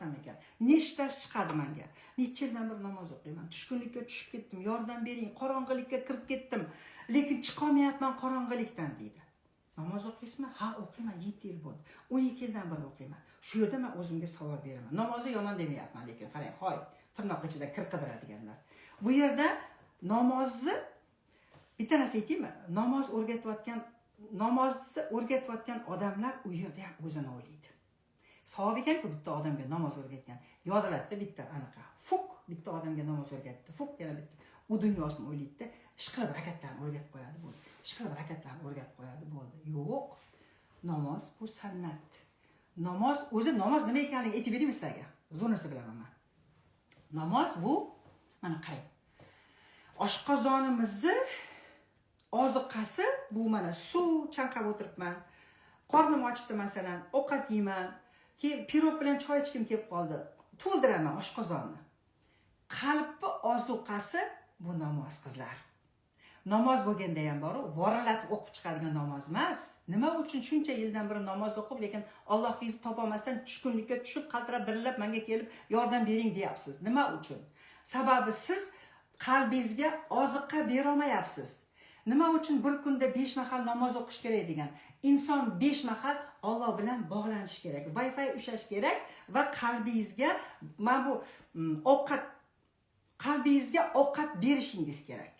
qilsam ekan? Nechtasi chiqadi menga? Necha yildan beri namoz o'qiyman. Tushkunlikka tushib ketdim. Yordam bering. Qorong'ilikka kirib ketdim. Lekin chiqolmayapman qorong'ilikdan deydi. Namoz o'qiysizmi? Ha, o'qiyman. 7 yil bo'ldi. 12 yildan beri o'qiyman. Shu yerda men o'zimga savol beraman. Namozni yomon demayapman, lekin qarang, hoy, tirnoq ichida kir qidiradiganlar. Bu yerda namozni bitta narsa aytaymi? Namozni o'rgatayotgan odamlar u yerda ham o'zini o'ylaydi. Savob ekan-ku bitta odamga namoz o'rgatgan. Yoziladi bitta anaqa. Fuk bitta odamga namoz o'rgatdi. Fuk yana bitta. U dunyosini o'ylaydi-da, ishqilib harakatlarni o'rgatib qo'yadi bo'ldi. Ishqilib harakatlarni o'rgatib qo'yadi bo'ldi. Yo'q. Namoz bu sunnat. Namoz nima ekanligini aytib beraymi sizlarga? Zo'r narsa bilaman men. Namoz bu mana qarang. Oshqozonimizni oziqasi bu mana suv chanqab o'tiribman. Qornim ochdi masalan, ovqat yeyman. Keyin pirog bilan choy ichkim kelib qoldi. To'ldiraman oshqozonni. Qalbni ozuqasi bu namoz qizlar. Namoz bo'lganda ham bor, voralatib o'qib chiqadigan namoz emas. Nima uchun shuncha yildan beri namoz o'qib, lekin Allohningizni topolmasdan tushkunlikka tushib, qaltirab dirillab menga kelib yordam bering deyapsiz. Nima uchun? Sababi siz qalbingizga oziqa bera olmayapsiz. Nima uchun bir kunda 5 mahal namoz o'qish kerak degan? Inson 5 mahal Alloh bilan bog'lanish kerak. Wi-Fi ushlash kerak va qalbingizga qalbingizga ovqat berishingiz kerak.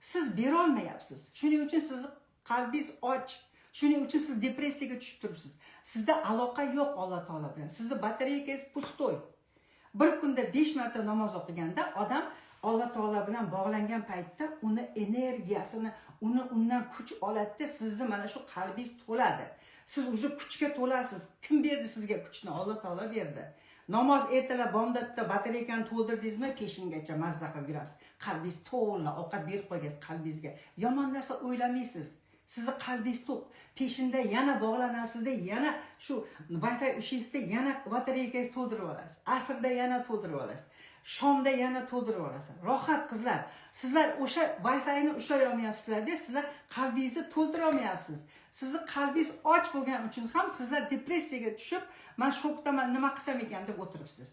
Siz bera olmayapsiz. Shuning uchun sizni qalbingiz och. Shuning uchun siz depressiyaga tushib turibsiz. Sizda aloqa yo'q Alloh taolo bilan. Sizni batareyangiz pustoy. Bir kunda 5 marta namoz o'qiganda odam Alloh taolo bilan bog'langan paytda uni energiyasini, undan kuch oladi, sizni mana shu qalbingiz to'ladi. Siz uje kuchga to'lasiz. Kim berdi sizga kuchni? Alloh taolo berdi. Namoz ertalab bomdodda batareykani to'ldirdingizmi, peshingacha mazza qilib yurasiz. Qalbingiz to'la, ovqat berib qo'yasiz qalbingizga. Yomon narsa o'ylamaysiz. Sizni qalbingiz to'q. Peshinda yana bog'lanasizda, yana shu Wi-Fi ushlaysizda, yana batareykangizni to'ldirib olasiz. Asrda yana to'ldirib olasiz. Shomda yana to'ldirib olasiz. Rohat qizlar. Sizlar o'sha Wi-Fi'ni ushlay olmayapsizlar-da, sizlar qalbingizni to'ldira olmayapsiz. Sizni qalbingiz och bo'lgani uchun ham sizlar depressiyaga tushib, men shokdaman, nima qilsam ekan deb o'tiribsiz.